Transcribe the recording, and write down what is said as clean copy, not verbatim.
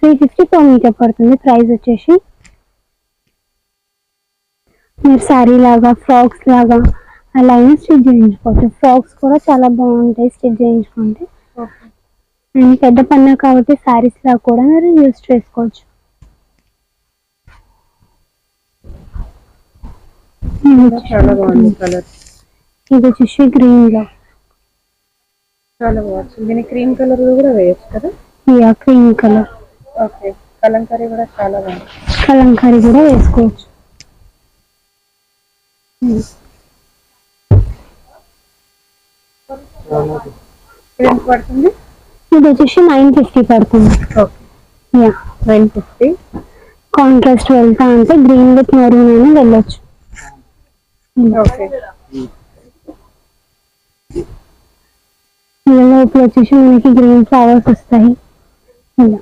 350 per metre పడుతుంది price వచ్చేసి. మీరు శారీ లాగా ఫ్రాక్స్ లాగా అలా అయినా స్టిచ్ చేయించుకోవచ్చు. ఫ్రాక్స్ కూడా చాలా బాగుంటాయి స్టిచ్ చేయించుకుంటే. అండ్ పెద్ద పన్న కాబట్టి శారీస్ లాగా కూడా మీరు యూజ్ చేసుకోవచ్చు. చాలా బాగుంది కలర్. ఇది వచ్చేసి గ్రీన్ లో చాలా బాగుంది. దీని క్రీమ్ కలర్ కూడా వేయచ్చు కదా? Yeah cream colour. Okay, Kalamkari కూడా చాలా బాగుంది. కలంకారీ కూడా వేసుకోవచ్చు. ఎంత పడుతుంది? ఇది వచ్చేసి 950 పడుతుంది. యా 950. కాంట్రాస్ట్ వెళ్తా అంటే గ్రీన్ విత్ మెరూన్ అయినా వెళ్ళొచ్చు. ఓకే, ఇప్పుడు వచ్చేసి మనకి గ్రీన్ ఫ్లవర్స్ వస్తాయి ఇలా.